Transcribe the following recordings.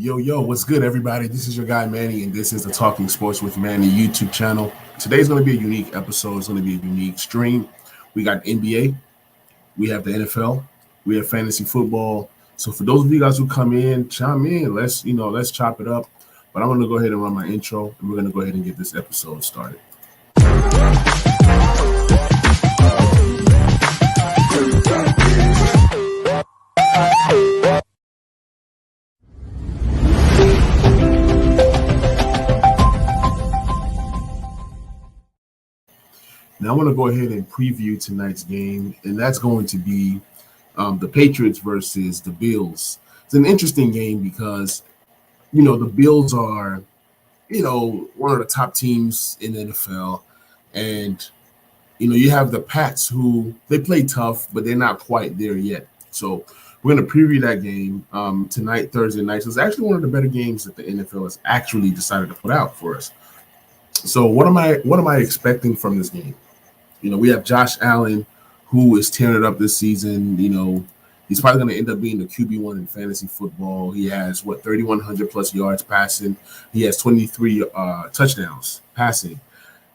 Yo, what's good, everybody? This is your guy, Manny, and this is the Talking Sports with Manny YouTube channel. Today's going to be a unique episode. It's going to be a unique stream. We got NBA, we have the NFL, we have fantasy football. So for those of you guys who come in, chime in. Let's chop it up. But I'm going to go ahead and run my intro, and we're going to go ahead and get this episode started. Now I want to go ahead and preview tonight's game, and that's going to be the Patriots versus the Bills. It's an interesting game because, the Bills are, one of the top teams in the NFL, and you have the Pats who they play tough, but they're not quite there yet. So we're going to preview that game tonight, Thursday night. So it's actually one of the better games that the NFL has actually decided to put out for us. So what am I expecting from this game? We have Josh Allen, who is tearing it up this season. He's probably going to end up being the QB1 in fantasy football. He has, 3,100 plus yards passing. He has 23 touchdowns passing.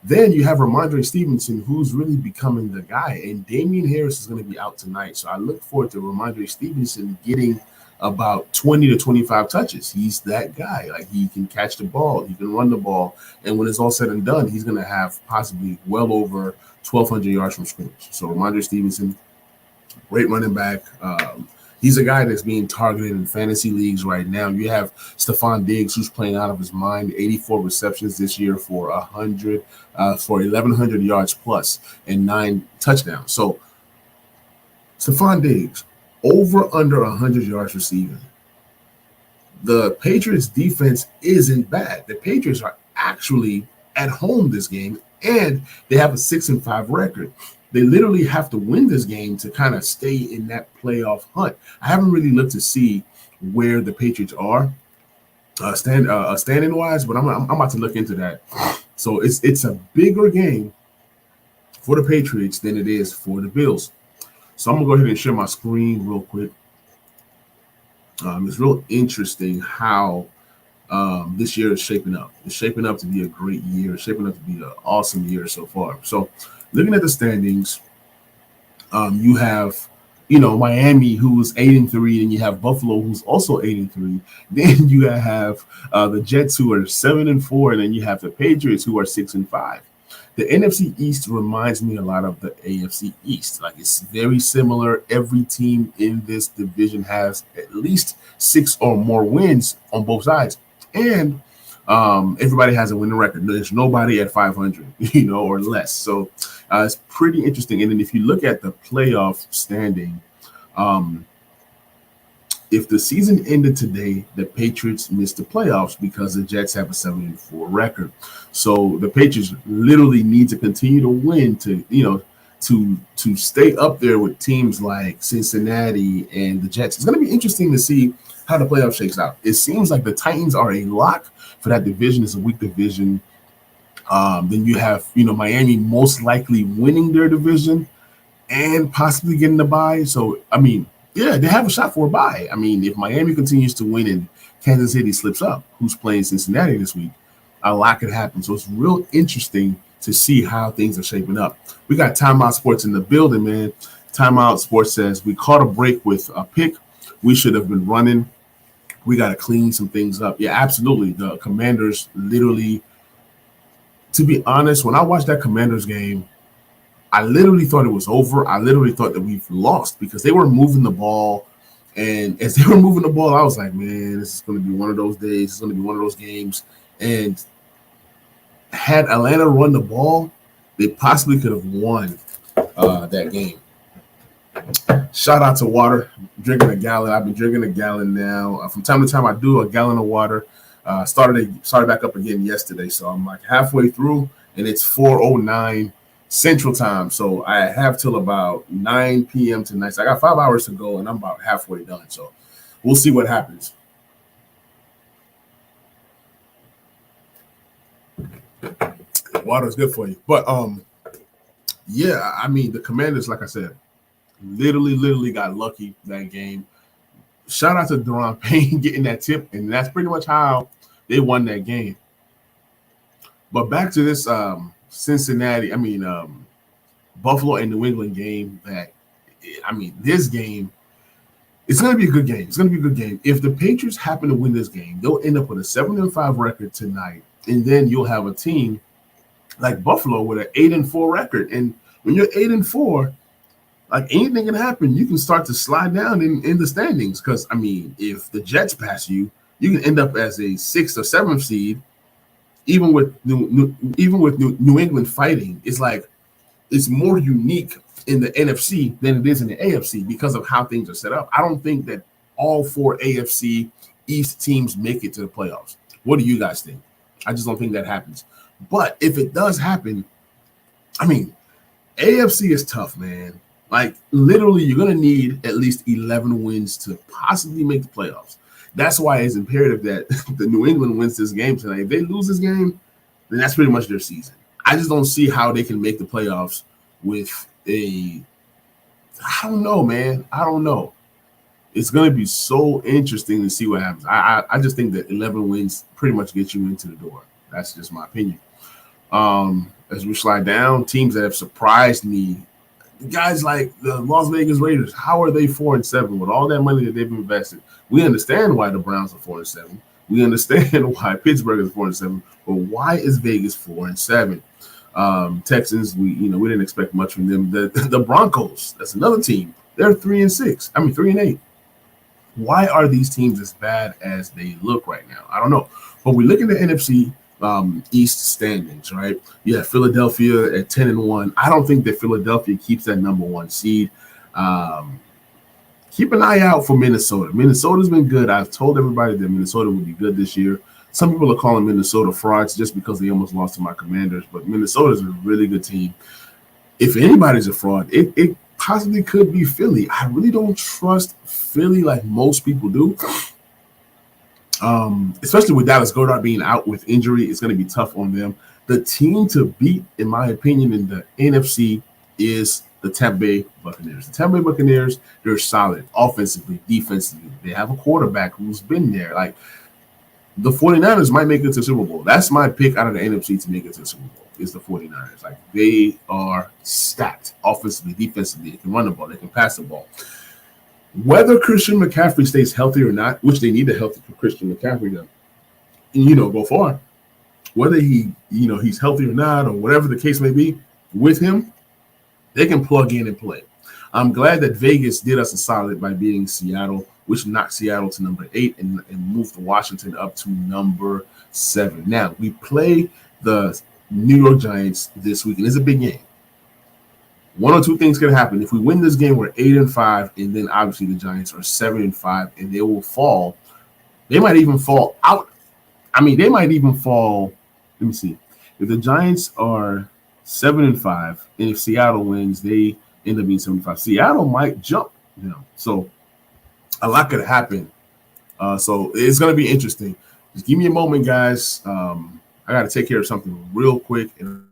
Then you have Ramondre Stevenson, who's really becoming the guy. And Damian Harris is going to be out tonight. So I look forward to Ramondre Stevenson getting about 20 to 25 touches. He's that guy. Like, he can catch the ball. He can run the ball. And when it's all said and done, he's going to have possibly well over 1,200 yards from scrimmage. So Ramondre Stevenson, great running back. He's a guy that's being targeted in fantasy leagues right now. You have Stephon Diggs, who's playing out of his mind, 84 receptions this year for 1,100 yards plus and 9 touchdowns. So Stephon Diggs, over under 100 yards receiving. The Patriots defense isn't bad. The Patriots are actually at home this game, and they have a 6-5 record. They literally have to win this game to kind of stay in that playoff hunt. I haven't really looked to see where the Patriots are standing wise, but I'm about to look into that. So it's a bigger game for the Patriots than it is for the Bills. So I'm gonna go ahead and share my screen real quick. It's real interesting how this year is shaping up. It's shaping up to be a great year. It's shaping up to be an awesome year so far. So looking at the standings, you have, Miami, who's 8-3, and you have Buffalo, who's also 8-3. Then you have the Jets, who are 7-4, and then you have the Patriots, who are 6-5. The NFC East reminds me a lot of the AFC East. Like, it's very similar. Every team in this division has at least 6 or more wins on both sides. And everybody has a winning record. There's nobody at 500, or less. So it's pretty interesting. And then if you look at the playoff standing, if the season ended today, the Patriots missed the playoffs because the Jets have a 7-4 record. So the Patriots literally need to continue to win to stay up there with teams like Cincinnati and the Jets. It's going to be interesting to see how the playoff shakes out. It seems like the Titans are a lock for that division. It's a weak division. Then you have, Miami most likely winning their division and possibly getting the bye. So, yeah, they have a shot for a bye. If Miami continues to win and Kansas City slips up, who's playing Cincinnati this week, a lot could happen. So it's real interesting to see how things are shaping up. We got Timeout Sports in the building, man. Timeout Sports says, we caught a break with a pick. We should have been running. We got to clean some things up. Yeah, absolutely. The Commanders literally, to be honest, when I watched that Commanders game, I literally thought it was over. I literally thought that we've lost because they were moving the ball. And as they were moving the ball, I was like, man, this is going to be one of those days. It's going to be one of those games. And had Atlanta run the ball, they possibly could have won that game. Shout out to water. I'm drinking a gallon. I've been drinking a gallon now. From time to time, I do a gallon of water. Started back up again yesterday. So I'm like halfway through, and it's 4:09 Central Time. So I have till about 9 p.m. tonight. So I got 5 hours to go, and I'm about halfway done. So we'll see what happens. Water is good for you. But yeah, the Commanders, like I said, literally got lucky that game. shout out to Deron Payne getting that tip, and that's pretty much how they won that game. But back to this Cincinnati, Buffalo and New England game. This game, it's going to be a good game. It's going to be a good game. If the Patriots happen to win this game, they'll end up with a 7-5 record tonight, and then you'll have a team like Buffalo with an 8-4 record. And when you're 8-4, like anything can happen. You can start to slide down in the standings because if the Jets pass you, you can end up as a 6th or 7th seed. Even with New England fighting, it's like it's more unique in the NFC than it is in the AFC because of how things are set up. I don't think that all 4 AFC East teams make it to the playoffs. What do you guys think? I just don't think that happens. But if it does happen, AFC is tough, man. Like literally, you're gonna need at least 11 wins to possibly make the playoffs. That's why it's imperative that the New England wins this game tonight. If they lose this game, then that's pretty much their season. I just don't see how they can make the playoffs with I don't know, man. I don't know. It's going to be so interesting to see what happens. I just think that 11 wins pretty much get you into the door. That's just my opinion. As we slide down, teams that have surprised me, guys like the Las Vegas Raiders, how are they 4-7 with all that money that they've invested? We understand why the Browns are 4-7. We understand why Pittsburgh is 4-7, but why is Vegas 4-7? Texans, we didn't expect much from them. The Broncos, that's another team. They're 3-6. 3-8. Why are these teams as bad as they look right now? I don't know. But we look at the NFC East standings, right? You have Philadelphia at 10-1. I don't think that Philadelphia keeps that number 1 seed. Keep an eye out for Minnesota. Minnesota's been good. I've told everybody that Minnesota would be good this year. Some people are calling Minnesota frauds just because they almost lost to my Commanders, but Minnesota's a really good team. If anybody's a fraud, it possibly could be Philly. I really don't trust Philly like most people do. Especially with Dallas Goedert being out with injury, it's going to be tough on them. The team to beat, in my opinion, in the NFC is the Tampa Bay Buccaneers. The Tampa Bay Buccaneers, they're solid offensively, defensively. They have a quarterback who's been there. Like the 49ers might make it to the Super Bowl. That's my pick out of the NFC to make it to the Super Bowl is the 49ers. Like they are stacked offensively, defensively. They can run the ball. They can pass the ball. Whether Christian McCaffrey stays healthy or not, which they need a healthy Christian McCaffrey to, go far. Whether he's healthy or not, or whatever the case may be, with him, they can plug in and play. I'm glad that Vegas did us a solid by beating Seattle, which knocked Seattle to number 8 and moved Washington up to number 7. Now, we play the New York Giants this week, and it's a big game. One or two things can happen. If we win this game, we're 8-5, and then obviously the Giants are 7-5, and they will fall. They might even fall out. They might even fall. Let me see. If the Giants are 7-5, and if Seattle wins, they end up being 75. Seattle might jump. So a lot could happen. So it's going to be interesting. Just give me a moment, guys. I got to take care of something real quick. And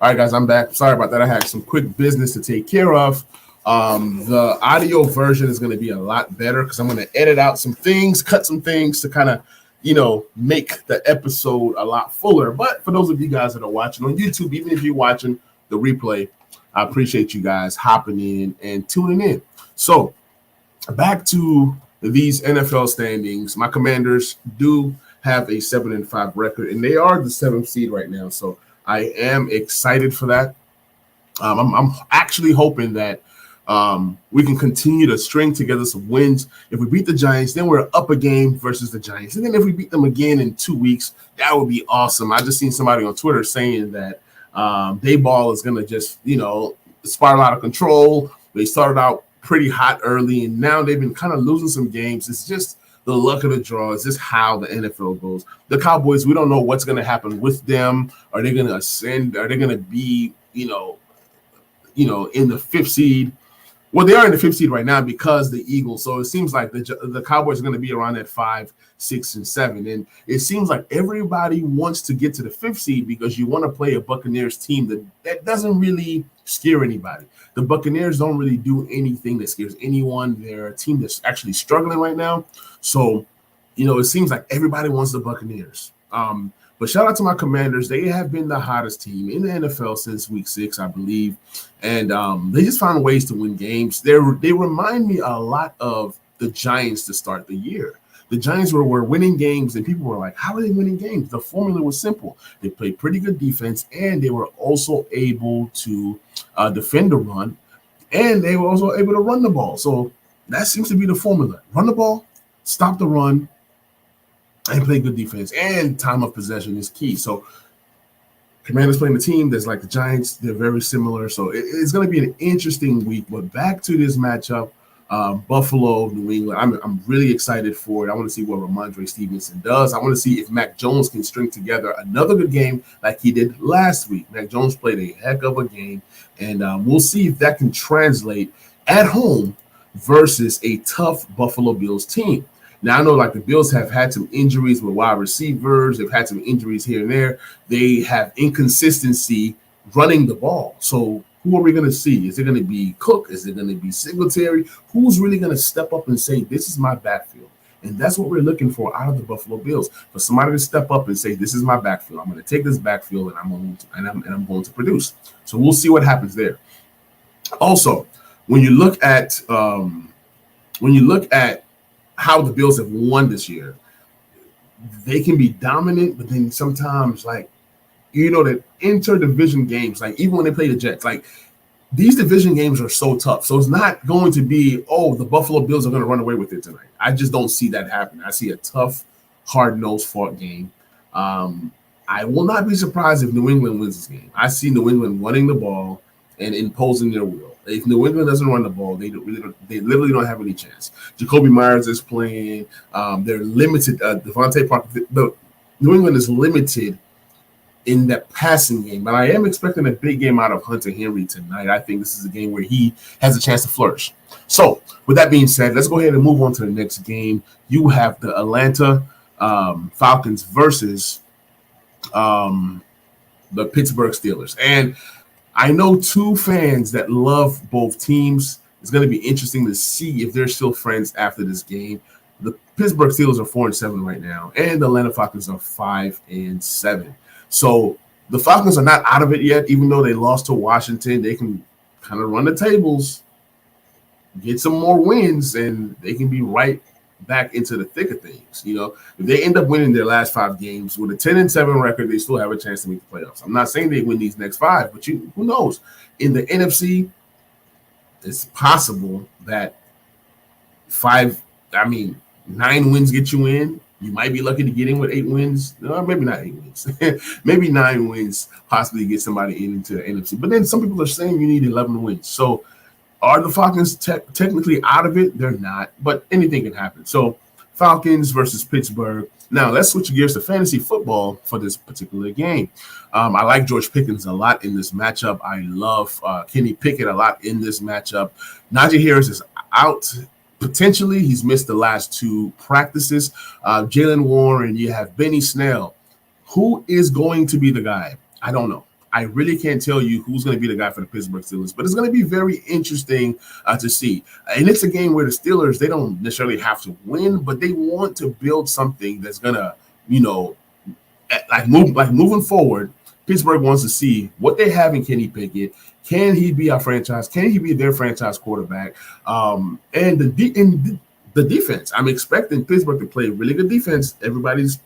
All right, guys, I'm back. Sorry about that. I had some quick business to take care of. The audio version is going to be a lot better because I'm going to edit out some things, cut some things to kind of, make the episode a lot fuller. But for those of you guys that are watching on YouTube, even if you're watching the replay, I appreciate you guys hopping in and tuning in. So back to these NFL standings. My Commanders do have a 7-5 record, and they are the 7th seed right now. So I am excited for that. I'm actually hoping that we can continue to string together some wins. If we beat the Giants, then we're up a game versus the Giants. And then if we beat them again in 2 weeks, that would be awesome. I just seen somebody on Twitter saying that Dayball is going to just, spiral out of control. They started out pretty hot early, and now they've been kind of losing some games. It's just the luck of the draw. It's just how the NFL goes. The Cowboys, we don't know what's going to happen with them. Are they going to ascend? Are they going to be, in the 5th seed? Well, they are in the 5th seed right now because the Eagles. So it seems like the Cowboys are going to be around that 5, 6, and 7. And it seems like everybody wants to get to the 5th seed because you want to play a Buccaneers team that doesn't really scare anybody. The Buccaneers don't really do anything that scares anyone. They're a team that's actually struggling right now. So, it seems like everybody wants the Buccaneers. But shout out to my Commanders. They have been the hottest team in the NFL since week 6, I believe. And they just found ways to win games. They remind me a lot of the Giants to start the year. The Giants were winning games, and people were like, how are they winning games? The formula was simple. They played pretty good defense, and they were also able to defend the run, and they were also able to run the ball. So that seems to be the formula. Run the ball, stop the run, and play good defense, and time of possession is key. So Commanders playing the team that's like the Giants. They're very similar. So it's going to be an interesting week. But back to this matchup, Buffalo, New England. I'm really excited for it. I want to see what Ramondre Stevenson does. I want to see if Mac Jones can string together another good game like he did last week. Mac Jones played a heck of a game, and we'll see if that can translate at home versus a tough Buffalo Bills team. Now, I know like the Bills have had some injuries with wide receivers. They've had some injuries here and there. They have inconsistency running the ball. So who are we going to see? Is it going to be Cook? Is it going to be Singletary? Who's really going to step up and say, this is my backfield? And that's what we're looking for out of the Buffalo Bills, for somebody to step up and say, this is my backfield. I'm going to take this backfield and I'm going to produce. So we'll see what happens there. Also, when you look at how the Bills have won this year, they can be dominant, but then sometimes that inter-division games, like even when they play the Jets, like these division games are so tough. So it's not going to be, the Buffalo Bills are going to run away with it tonight. I just don't see that happen. I see a tough, hard-nosed fought game. I will not be surprised if New England wins this game. I see New England running the ball and imposing their will. If New England doesn't run the ball, they literally don't have any chance. Jacoby Myers is playing. They're limited. Devontae Parker. New England is limited in that passing game, but I am expecting a big game out of Hunter Henry tonight. I think this is a game where he has a chance to flourish. So, with that being said, let's go ahead and move on to the next game. You have the Atlanta Falcons versus the Pittsburgh Steelers, and I know two fans that love both teams. It's going to be interesting to see if they're still friends after this game. The Pittsburgh Steelers are 4-7 right now, and the Atlanta Falcons are 5-7. So the Falcons are not out of it yet, even though they lost to Washington. They can kind of run the tables, get some more wins, and they can be right back into the thick of things. If they end up winning their last 5 games with a 10-7 record, they still have a chance to make the playoffs. I'm not saying they win these next 5, but who knows? In the NFC, it's possible that 9 wins get you in. You might be lucky to get in with 8 wins. No, maybe not 8 wins. Maybe 9 wins possibly get somebody into the NFC. But then some people are saying you need 11 wins. So are the Falcons technically out of it? They're not, but anything can happen. So Falcons versus Pittsburgh. Now let's switch gears to fantasy football for this particular game. I like George Pickens a lot in this matchup. I love Kenny Pickett a lot in this matchup. Najee Harris is out. Potentially, he's missed the last 2 practices. Jalen Warren, you have Benny Snell. Who is going to be the guy? I don't know. I really can't tell you who's going to be the guy for the Pittsburgh Steelers, but it's going to be very interesting to see. And it's a game where the Steelers, they don't necessarily have to win, but they want to build something that's going to, moving forward. Pittsburgh wants to see what they have in Kenny Pickett. Can he be our franchise? Can he be their franchise quarterback? And the defense. I'm expecting Pittsburgh to play really good defense. Everybody's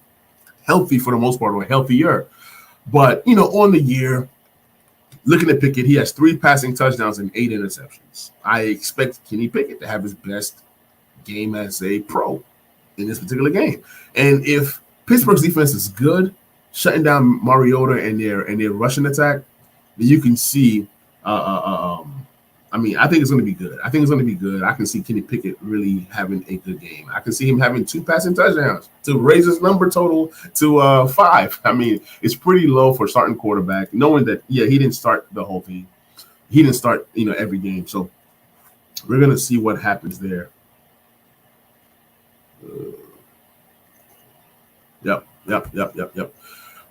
healthy for the most part, or healthier. But, on the year, looking at Pickett, he has 3 passing touchdowns and 8 interceptions. I expect Kenny Pickett to have his best game as a pro in this particular game. And if Pittsburgh's defense is good, shutting down Mariota and their rushing attack, then you can see. I think it's going to be good. I can see Kenny Pickett really having a good game. I can see him having 2 passing touchdowns to raise his number total to 5. I mean, it's pretty low for starting quarterback, knowing that, he didn't start the whole thing. He didn't start, every game. So we're going to see what happens there. Yep.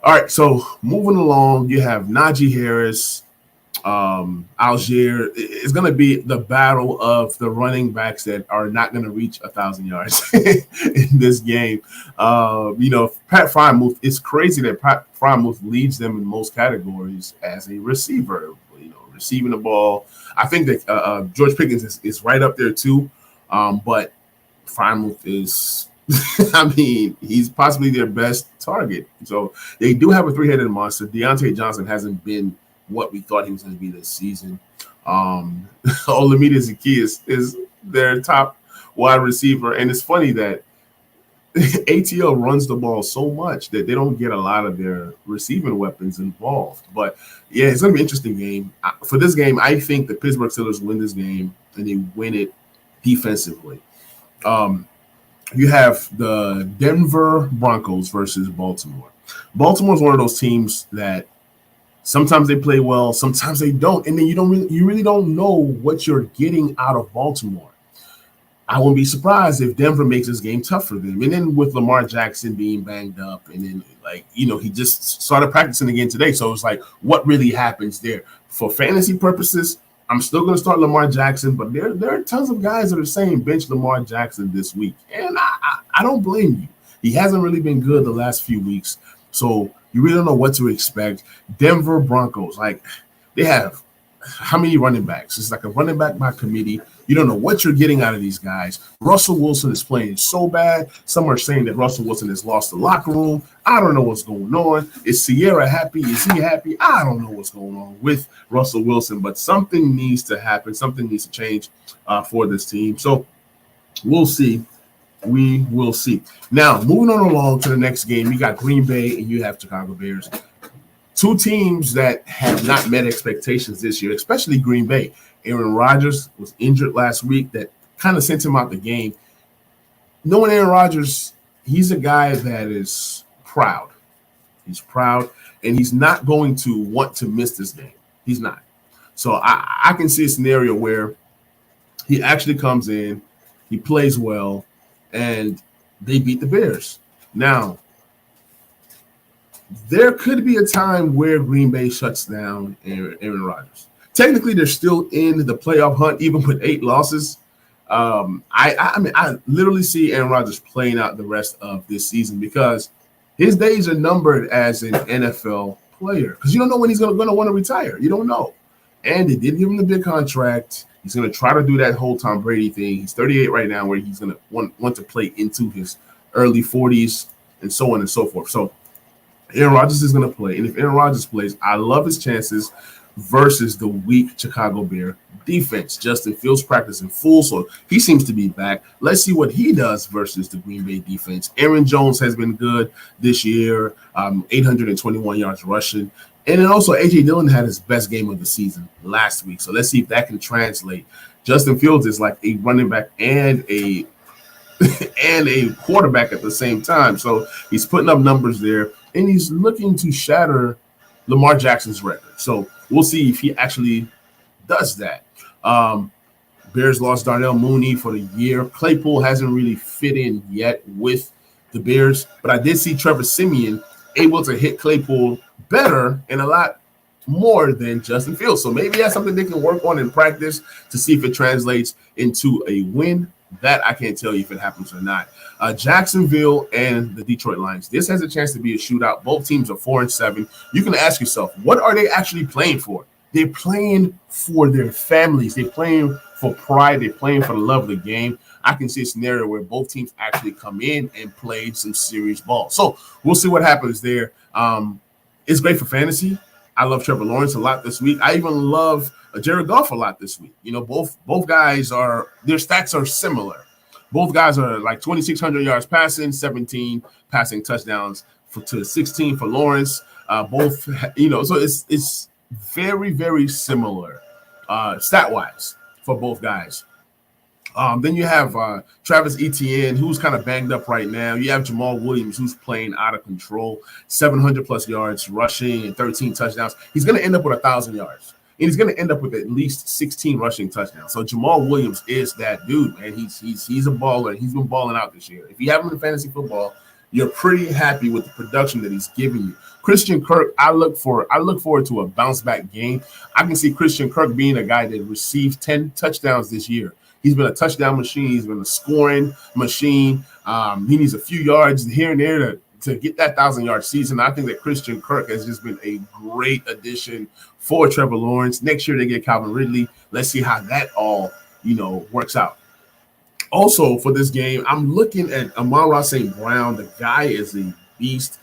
All right, so moving along, you have Najee Harris, Algier. It's going to be the battle of the running backs that are not going to reach 1,000 yards in this game. Pat Freiermuth, it's crazy that Pat Freiermuth leads them in most categories as a receiver, receiving the ball. I think that George Pickens is right up there too, but Freiermuth is he's possibly their best target. So they do have a 3-headed monster. Deontay Johnson hasn't been what we thought he was going to be this season. Olamide Zaccheaus is their top wide receiver. And it's funny that ATL runs the ball so much that they don't get a lot of their receiving weapons involved. But, it's going to be an interesting game. For this game, I think the Pittsburgh Steelers win this game, and they win it defensively. You have the Denver Broncos versus Baltimore. Baltimore is one of those teams that sometimes they play well, sometimes they don't, and then you really don't know what you're getting out of Baltimore. I wouldn't be surprised if Denver makes this game tough for them. And then with Lamar Jackson being banged up, and then he just started practicing again today, so it's like, what really happens there? For fantasy purposes, I'm still going to start Lamar Jackson, but there are tons of guys that are saying bench Lamar Jackson this week, and I don't blame you. He hasn't really been good the last few weeks, so you really don't know what to expect. Denver Broncos, they have how many running backs? It's like a running back by committee. You don't know what you're getting out of these guys. Russell Wilson is playing so bad. Some are saying that Russell Wilson has lost the locker room. I don't know what's going on. Is Sierra happy? Is he happy? I don't know what's going on with Russell Wilson, but something needs to happen. Something needs to change for this team. So we'll see. We will see. Now, moving on along to the next game, you got Green Bay and you have Chicago Bears. 2 teams that have not met expectations this year, especially Green Bay. Aaron Rodgers was injured last week. That kind of sent him out the game. Knowing Aaron Rodgers, he's a guy that is proud. He's proud, and he's not going to want to miss this game. He's not. So I can see a scenario where he actually comes in, he plays well, and they beat the Bears. Now, there could be a time where Green Bay shuts down Aaron Rodgers. Technically, they're still in the playoff hunt, even with 8 losses. I literally see Aaron Rodgers playing out the rest of this season because his days are numbered as an NFL player. Because you don't know when he's going to want to retire. You don't know. And they did give him the big contract. He's going to try to do that whole Tom Brady thing. He's 38 right now, where he's going to want to play into his early 40s and so on and so forth. So Aaron Rodgers is going to play. And if Aaron Rodgers plays, I love his chances versus the weak Chicago Bear defense. Justin Fields practicing full, so he seems to be back. Let's see what he does versus the Green Bay defense. Aaron Jones has been good this year, 821 yards rushing. And then also A.J. Dillon had his best game of the season last week. So let's see if that can translate. Justin Fields is like a running back and a quarterback at the same time. So he's putting up numbers there, and he's looking to shatter Lamar Jackson's record. So we'll see if he actually does that. Bears lost Darnell Mooney for the year. Claypool hasn't really fit in yet with the Bears, but I did see Trevor Siemian able to hit Claypool better and a lot more than Justin Fields. So maybe that's something they can work on in practice to see if it translates into a win. That I can't tell you if it happens or not. Jacksonville and the Detroit Lions. This has a chance to be a shootout. Both teams are 4-7. You can ask yourself, what are they actually playing for? They're playing for their families. They're playing for pride. They're playing for the love of the game. I can see a scenario where both teams actually come in and play some serious ball. So we'll see what happens there. It's great for fantasy. I love Trevor Lawrence a lot this week. I even love Jared Goff a lot this week. You know, both guys their stats are similar. Both guys are like 2,600 yards passing, 17 passing touchdowns to 16 for Lawrence. Both, you know, so it's very, very similar stat-wise for both guys. Then you have Travis Etienne, who's kind of banged up right now. You have Jamal Williams, who's playing out of control, 700-plus yards rushing and 13 touchdowns. He's going to end up with 1,000 yards, and he's going to end up with at least 16 rushing touchdowns. So Jamal Williams is that dude, man. He's a baller. He's been balling out this year. If you have him in fantasy football, you're pretty happy with the production that he's giving you. Christian Kirk, I look forward to a bounce-back game. I can see Christian Kirk being a guy that received 10 touchdowns this year. He's been a touchdown machine. He's been a scoring machine. He needs a few yards here and there to get that 1,000-yard season. I think that Christian Kirk has just been a great addition for Trevor Lawrence. Next year they get Calvin Ridley. Let's see how that all, works out. Also for this game, I'm looking at Amon-Ra St. Brown. The guy is a beast.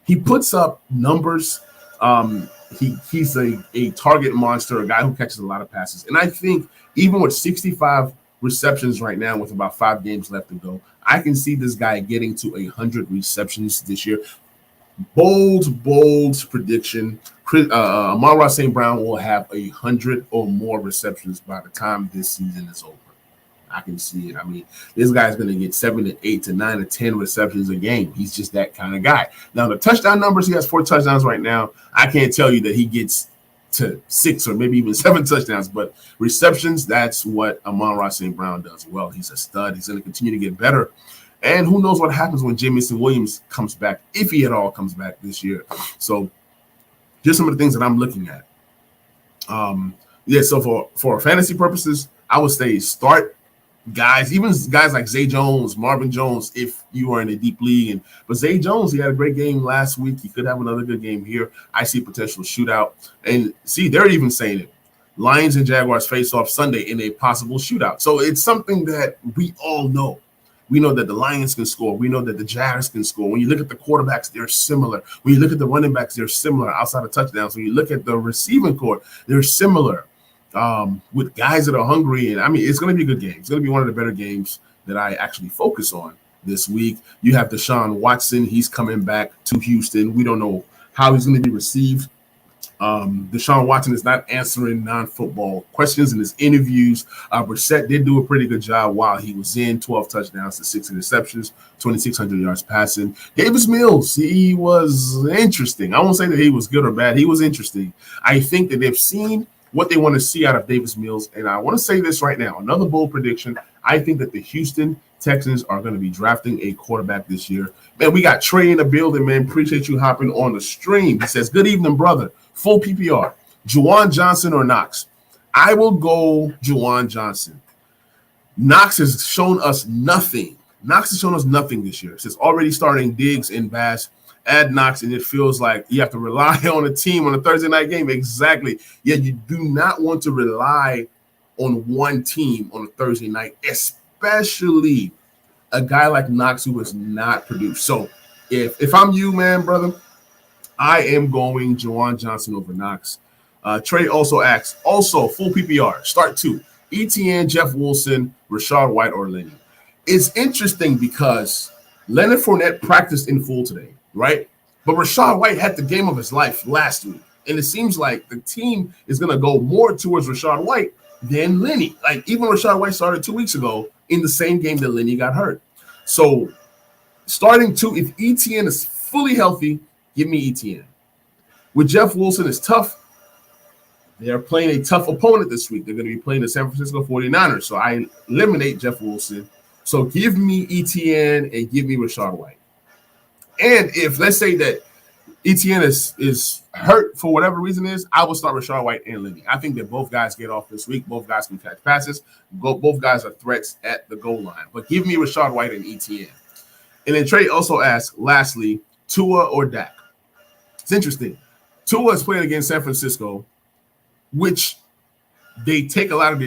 He puts up numbers. He's a target monster, a guy who catches a lot of passes. And I think even with 65 receptions right now with about 5 games left to go, I can see this guy getting to 100 receptions this year. Bold prediction. Amon-Ra St. Brown will have 100 or more receptions by the time this season is over. I can see it. I mean, this guy's going to get 7 to 8 to 9 to 10 receptions a game. He's just that kind of guy. Now, the touchdown numbers, he has 4 touchdowns right now. I can't tell you that he gets to 6 or maybe even 7 touchdowns, but receptions, that's what Amon-Ra St. Brown does well. He's a stud. He's going to continue to get better. And who knows what happens when Jameson Williams comes back, if he at all comes back this year. So just some of the things that I'm looking at. So for fantasy purposes, I would say start guys, even guys like Zay Jones, Marvin Jones, if you are in a deep league. But Zay Jones, he had a great game last week. He could have another good game here. I see potential shootout. And see, they're even saying it. Lions and Jaguars face off Sunday in a possible shootout. So it's something that we all know. We know that the Lions can score. We know that the Jaguars can score. When you look at the quarterbacks, they're similar. When you look at the running backs, they're similar outside of touchdowns. When you look at the receiving corps, they're similar. With guys that are hungry. And I mean, it's going to be a good game. It's going to be one of the better games that I actually focus on this week. You have Deshaun Watson. He's coming back to Houston. We don't know how he's going to be received. Deshaun Watson is not answering non-football questions in his interviews. Brissett did do a pretty good job while he was in. 12 touchdowns to 6 interceptions, 2,600 yards passing. Davis Mills, he was interesting. I won't say that he was good or bad. He was interesting. I think that they've seen what they want to see out of Davis Mills. And I want to say this right now, another bold prediction. I think that the Houston Texans are going to be drafting a quarterback this year. Man, we got Trey in the building, man. Appreciate you hopping on the stream. He says, good evening, brother. Full PPR. Juwan Johnson or Knox? I will go Juwan Johnson. Knox has shown us nothing. This year. Since already starting Diggs and Bass. Add Knox, and it feels like you have to rely on a team on a Thursday night game. Exactly. Yeah, you do not want to rely on one team on a Thursday night, especially a guy like Knox who has not produced. So if I'm you, man, brother, I am going Juwan Johnson over Knox. Trey also asks, full PPR, start 2. Etienne, Jeff Wilson, Rachaad White, or Lenny. It's interesting because Leonard Fournette practiced in full today. Right? But Rachaad White had the game of his life last week. And it seems like the team is going to go more towards Rachaad White than Lenny. Like, even Rachaad White started 2 weeks ago in the same game that Lenny got hurt. So, starting 2, if Etienne is fully healthy, give me Etienne. With Jeff Wilson, it's tough. They're playing a tough opponent this week. They're going to be playing the San Francisco 49ers. So, I eliminate Jeff Wilson. So, give me Etienne and give me Rachaad White. And if, let's say that ETN is hurt for whatever reason is, I will start Rachaad White and Lenny. I think that both guys get off this week. Both guys can catch passes. Both guys are threats at the goal line. But give me Rachaad White and ETN. And then Trey also asked, lastly, Tua or Dak? It's interesting. Tua is playing against San Francisco, which they take a lot of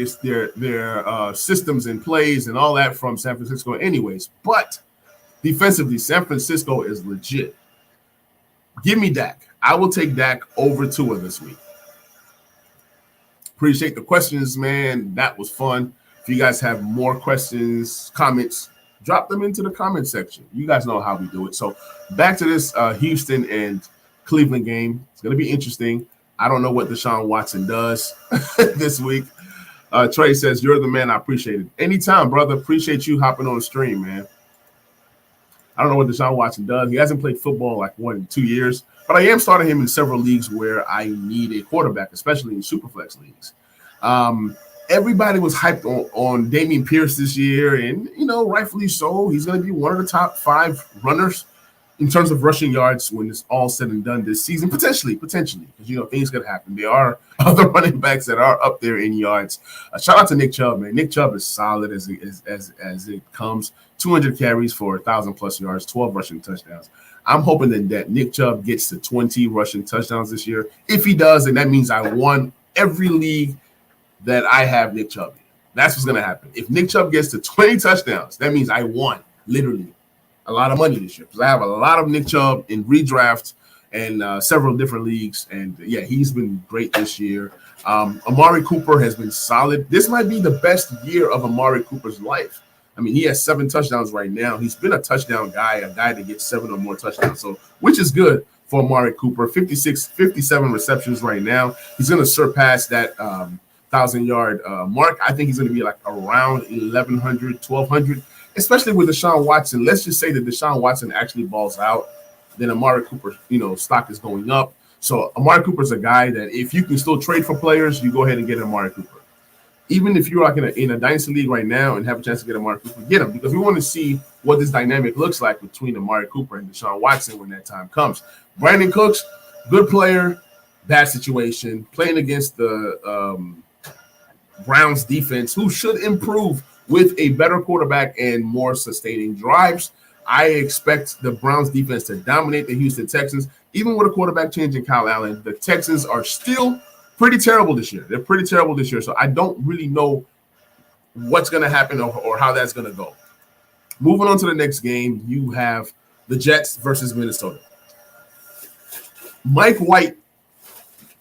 their systems and plays and all that from San Francisco anyways. But defensively, San Francisco is legit. Give me Dak. I will take Dak over Tua this week. Appreciate the questions, man. That was fun. If you guys have more questions, comments, drop them into the comment section. You guys know how we do it. So back to this Houston and Cleveland game. It's going to be interesting. I don't know what Deshaun Watson does this week. Trey says, you're the man. I appreciate it. Anytime, brother. Appreciate you hopping on the stream, man. I don't know what Deshaun Watson does. He hasn't played football like 1 in 2 years, but I am starting him in several leagues where I need a quarterback, especially in Superflex leagues. Everybody was hyped on Dameon Pierce this year, and, rightfully so. He's going to be one of the top 5 runners in terms of rushing yards when it's all said and done this season, potentially, because, things could happen. There are other running backs that are up there in yards. Shout out to Nick Chubb, man. Nick Chubb is solid as it comes. 200 carries for 1,000+ yards, 12 rushing touchdowns. I'm hoping that Nick Chubb gets to 20 rushing touchdowns this year. If he does, then that means I won every league that I have Nick Chubb in. That's what's going to happen. If Nick Chubb gets to 20 touchdowns, that means I won, literally, a lot of money this year. Because I have a lot of Nick Chubb in redraft and several different leagues. And, yeah, he's been great this year. Amari Cooper has been solid. This might be the best year of Amari Cooper's life. I mean, he has 7 touchdowns right now. He's been a touchdown guy, a guy that gets 7 or more touchdowns, so which is good for Amari Cooper. 57 receptions right now. He's going to surpass that 1,000-yard mark. I think he's going to be like around 1,100, 1,200, especially with Deshaun Watson. Let's just say that Deshaun Watson actually balls out, then Amari Cooper, stock is going up. So Amari Cooper's a guy that if you can still trade for players, you go ahead and get Amari Cooper. Even if you're like in a dynasty league right now and have a chance to get Amari Cooper, get him, because we want to see what this dynamic looks like between Amari Cooper and Deshaun Watson when that time comes. Brandon Cooks, good player, bad situation, playing against the Browns defense, who should improve with a better quarterback and more sustaining drives. I expect the Browns defense to dominate the Houston Texans. Even with a quarterback change in Kyle Allen, the Texans are still pretty terrible this year. They're pretty terrible this year. So I don't really know what's going to happen or how that's going to go. Moving on to the next game, you have the Jets versus Minnesota. Mike White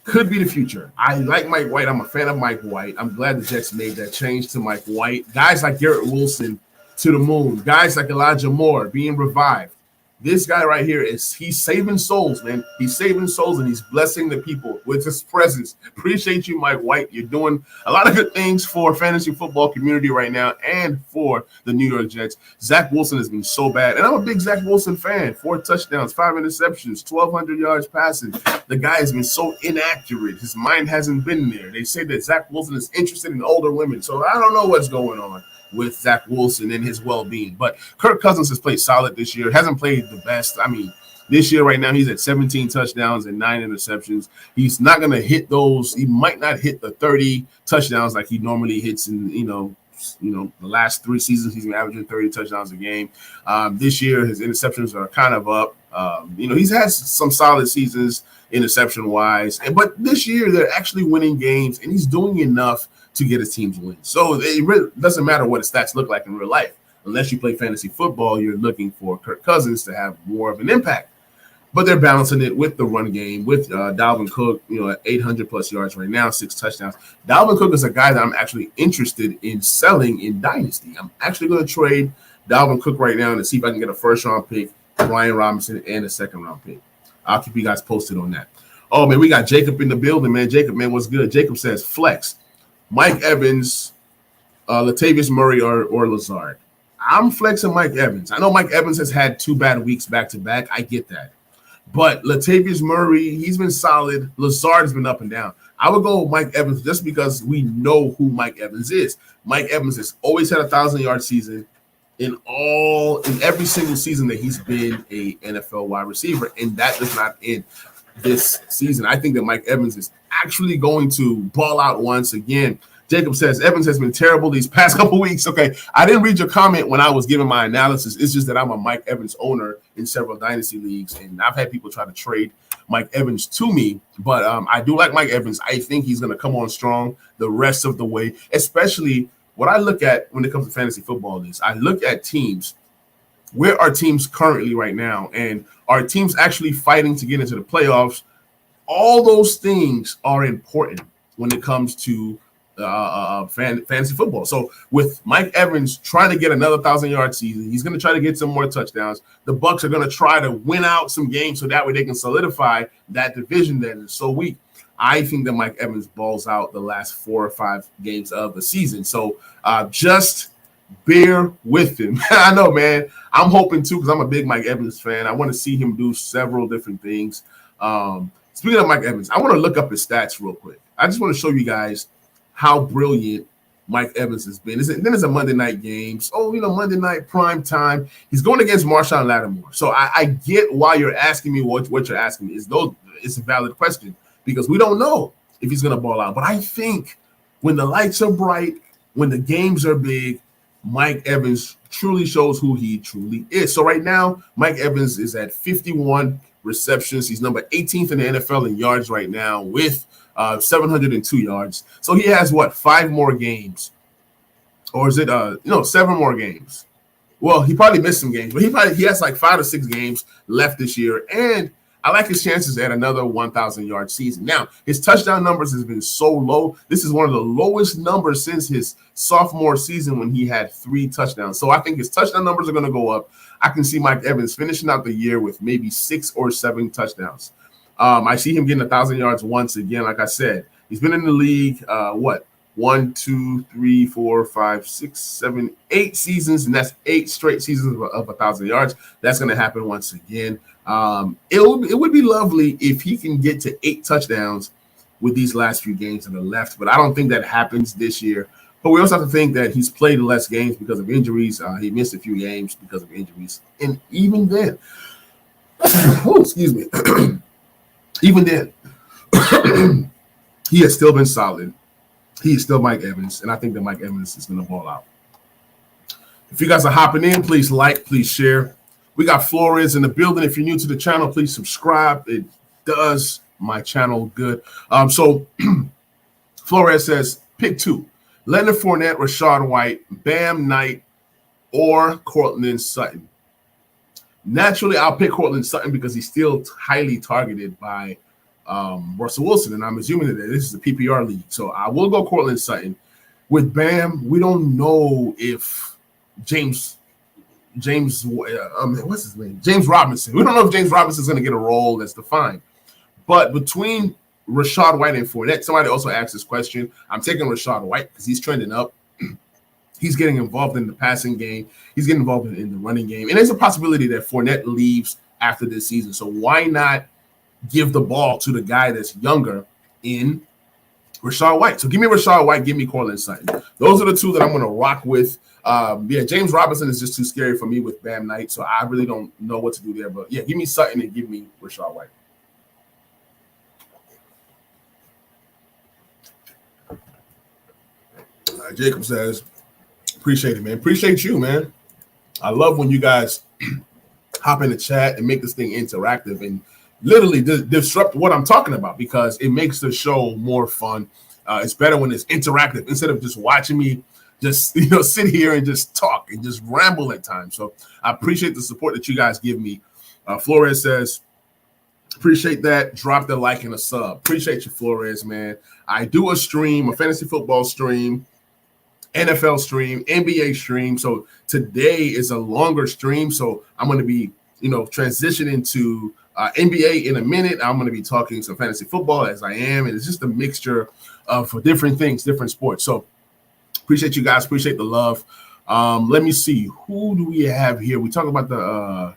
could be the future. I like Mike White. I'm a fan of Mike White. I'm glad the Jets made that change to Mike White. Guys like Garrett Wilson to the moon. Guys like Elijah Moore being revived. This guy right here he's saving souls, man. He's saving souls and he's blessing the people with his presence. Appreciate you, Mike White. You're doing a lot of good things for fantasy football community right now and for the New York Jets. Zach Wilson has been so bad. And I'm a big Zach Wilson fan. 4 touchdowns, 5 interceptions, 1,200 yards passing. The guy has been so inaccurate. His mind hasn't been there. They say that Zach Wilson is interested in older women. So I don't know what's going on with Zach Wilson and his well-being. But Kirk Cousins has played solid this year. Hasn't played the best. I mean, this year right now he's at 17 touchdowns and 9 interceptions. He's not going to hit those. He might not hit the 30 touchdowns like he normally hits in, the last 3 seasons. He's been averaging 30 touchdowns a game. This year his interceptions are kind of up. He's had some solid seasons interception-wise. But this year they're actually winning games, and he's doing enough to get his teams win. So it really doesn't matter what his stats look like in real life. Unless you play fantasy football, you're looking for Kirk Cousins to have more of an impact. But they're balancing it with the run game, with Dalvin Cook, at 800+ yards right now, 6 touchdowns. Dalvin Cook is a guy that I'm actually interested in selling in Dynasty. I'm actually going to trade Dalvin Cook right now and see if I can get a first-round pick, Brian Robinson, and a second-round pick. I'll keep you guys posted on that. Oh, man, we got Jacob in the building, man. Jacob, man, what's good? Jacob says, flex. Mike Evans, Latavius Murray, or Lazard. I'm flexing Mike Evans. I know Mike Evans has had 2 bad weeks back-to-back. I get that. But Latavius Murray, he's been solid. Lazard's been up and down. I would go with Mike Evans just because we know who Mike Evans is. Mike Evans has always had a 1,000-yard season. in every single season that he's been a NFL wide receiver, and that does not end this season. I think that Mike Evans is actually going to ball out once again. Jacob says Evans has been terrible these past couple weeks. Okay, I didn't read your comment when I was giving my analysis. It's just that I'm a Mike Evans owner in several dynasty leagues, and I've had people try to trade Mike Evans to me. But I do like Mike Evans. I think he's going to come on strong the rest of the way, especially what I look at when it comes to fantasy football is I look at teams. Where are teams currently right now? And are teams actually fighting to get into the playoffs? All those things are important when it comes to fantasy football. So with Mike Evans trying to get another 1,000-yard season, he's going to try to get some more touchdowns. The Bucs are going to try to win out some games so that way they can solidify that division that is so weak. I think that Mike Evans balls out the last 4 or 5 games of the season. So just bear with him. I know, man. I'm hoping too because I'm a big Mike Evans fan. I want to see him do several different things. Speaking of Mike Evans, I want to look up his stats real quick. I just want to show you guys how brilliant Mike Evans has been. Then there's a Monday night games. Monday night prime time. He's going against Marshawn Lattimore. So I get why you're asking me what you're asking me. It's a valid question because we don't know if he's going to ball out. But I think when the lights are bright, when the games are big, Mike Evans truly shows who he truly is. So right now, Mike Evans is at 51 receptions. He's number 18th in the NFL in yards right now with 702 yards. So he has 5 more games, or is it 7 more games? Well, he probably missed some games, but he has like 5 or 6 games left this year, and I like his chances at another 1,000-yard season. Now, his touchdown numbers has been so low. This is one of the lowest numbers since his sophomore season when he had 3 touchdowns. So I think his touchdown numbers are going to go up. I can see Mike Evans finishing out the year with maybe 6 or 7 touchdowns. I see him getting 1,000 yards once again. Like I said, he's been in the league, 1, 2, 3, 4, 5, 6, 7, 8 seasons, and that's 8 straight seasons of 1,000 yards. That's going to happen once again. It would be lovely if he can get to 8 touchdowns with these last few games that are left, but I don't think that happens this year. But we also have to think that he's played less games because of injuries. He missed a few games because of injuries, and even then, excuse me, even then, he has still been solid. He is still Mike Evans, and I think that Mike Evans is going to ball out. If you guys are hopping in, please like, please share. We got Flores in the building. If you're new to the channel, please subscribe. It does my channel good. So Flores says, pick 2. Leonard Fournette, Rachaad White, Bam Knight, or Courtland Sutton. Naturally, I'll pick Courtland Sutton because he's still highly targeted by Russell Wilson, and I'm assuming that this is a PPR league. So I will go Courtland Sutton. With Bam, we don't know if James what's his name? James Robinson. We don't know if James Robinson is going to get a role that's defined. But between Rachaad White and Fournette, somebody also asked this question. I'm taking Rachaad White because he's trending up. He's getting involved in the passing game. He's getting involved in the running game. And there's a possibility that Fournette leaves after this season. So why not give the ball to the guy that's younger in Rachaad White? So give me Rachaad White, give me Courtland Sutton. Those are the 2 that I'm going to rock with. James Robinson is just too scary for me with Bam Knight, so I really don't know what to do there. But, give me Sutton and give me Rachaad White. Jacob says, appreciate it, man. Appreciate you, man. I love when you guys hop in the chat and make this thing interactive and literally disrupt what I'm talking about because it makes the show more fun. It's better when it's interactive instead of just watching me just sit here and just talk and just ramble at times. So I appreciate the support that you guys give me. Flores says, appreciate that. Drop the like and a sub. Appreciate you, Flores, man. I do a stream, a fantasy football stream, NFL stream, NBA stream. So today is a longer stream. So I'm going to be, transitioning to NBA in a minute. I'm going to be talking some fantasy football as I am. And it's just a mixture of different things, different sports. So appreciate you guys. Appreciate the love. Let me see. Who do we have here? We talk about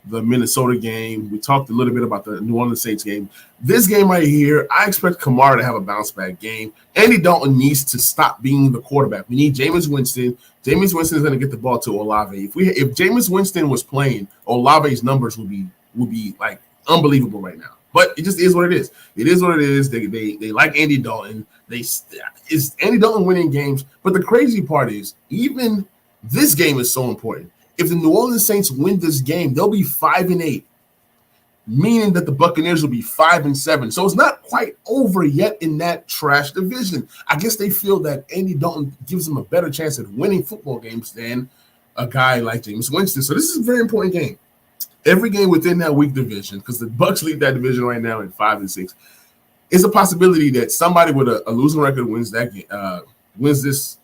the Minnesota game. We talked a little bit about the New Orleans Saints game. This game right here, I expect Kamara to have a bounce back game. Andy Dalton needs to stop being the quarterback. We need Jameis Winston. Jameis Winston is going to get the ball to Olave. If Jameis Winston was playing, Olave's numbers would be like unbelievable right now. But it just is what it is. It is what it is. They like Andy Dalton. Is Andy Dalton winning games. But the crazy part is, even this game is so important. If the New Orleans Saints win this game, they'll be 5-8, meaning that the Buccaneers will be 5-7. So it's not quite over yet in that trash division. I guess they feel that Andy Dalton gives them a better chance at winning football games than a guy like Jameis Winston. So this is a very important game. Every game within that weak division, because the Bucs lead that division right now at 5-6, is a possibility that somebody with a losing record wins that game, wins this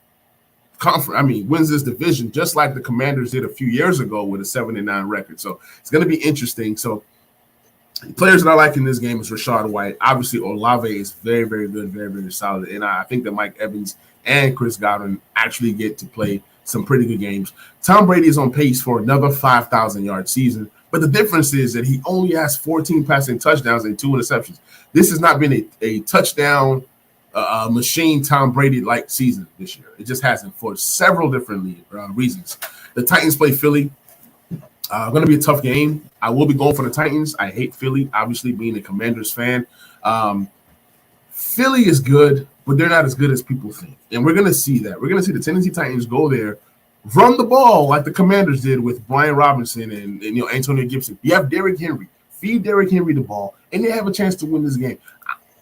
conference. I mean, wins this division, just like the Commanders did a few years ago with a 7-9 record. So it's going to be interesting. So players that I like in this game is Rachaad White. Obviously, Olave is very, very good, very, very solid. And I think that Mike Evans and Chris Godwin actually get to play some pretty good games. Tom Brady is on pace for another 5,000-yard season. But the difference is that he only has 14 passing touchdowns and 2 interceptions. This has not been a touchdown machine Tom Brady-like season this year. It just hasn't for several different reasons. The Titans play Philly. Going to be a tough game. I will be going for the Titans. I hate Philly, obviously, being a Commanders fan. Philly is good, but they're not as good as people think. And we're going to see that. We're going to see the Tennessee Titans go there, run the ball like the Commanders did with Brian Robinson and Antonio Gibson. You have Derrick Henry. Feed Derrick Henry the ball, and they have a chance to win this game.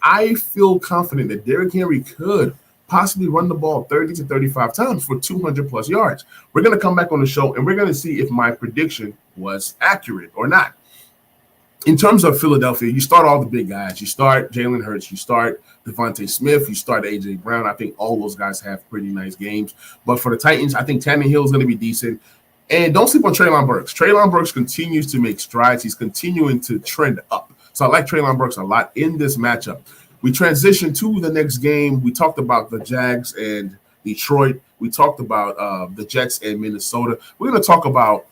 I feel confident that Derrick Henry could possibly run the ball 30 to 35 times for 200-plus yards. We're going to come back on the show, and we're going to see if my prediction was accurate or not. In terms of Philadelphia, you start all the big guys. You start Jalen Hurts. You start Devontae Smith. You start A.J. Brown. I think all those guys have pretty nice games. But for the Titans, I think Tannehill is going to be decent. And don't sleep on Treylon Burks. Treylon Burks continues to make strides. He's continuing to trend up. So I like Treylon Burks a lot in this matchup. We transition to the next game. We talked about the Jags and Detroit. We talked about the Jets and Minnesota. We're going to talk about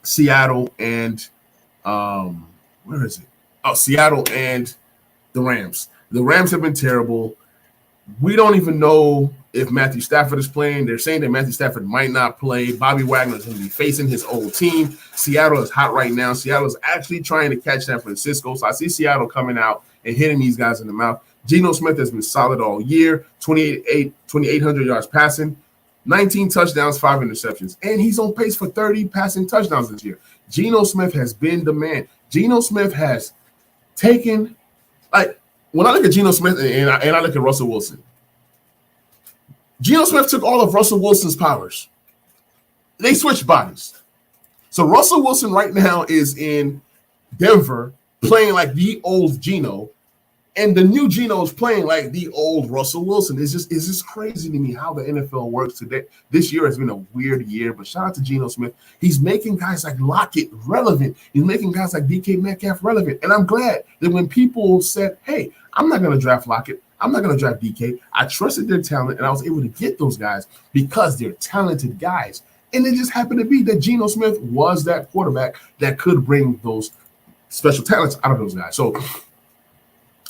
Seattle and where is it? Oh, Seattle and the Rams. The Rams have been terrible. We don't even know if Matthew Stafford is playing. They're saying that Matthew Stafford might not play. Bobby Wagner is going to be facing his old team. Seattle is hot right now. Seattle is actually trying to catch San Francisco. So I see Seattle coming out and hitting these guys in the mouth. Geno Smith has been solid all year, 2,800 yards passing, 19 touchdowns, 5 interceptions. And he's on pace for 30 passing touchdowns this year. Geno Smith has been the man. Geno Smith has taken, like, when I look at Geno Smith and I look at Russell Wilson, Geno Smith took all of Russell Wilson's powers. They switched bodies. So Russell Wilson right now is in Denver playing like the old Geno, and the new Geno is playing like the old Russell Wilson. It's just crazy to me how the NFL works today. This year has been a weird year, but shout out to Geno Smith. He's making guys like Lockett relevant. He's making guys like DK Metcalf relevant. And I'm glad that when people said, hey, I'm not going to draft Lockett, I'm not going to draft DK, I trusted their talent, and I was able to get those guys because they're talented guys. And it just happened to be that Geno Smith was that quarterback that could bring those special talents out of those guys. So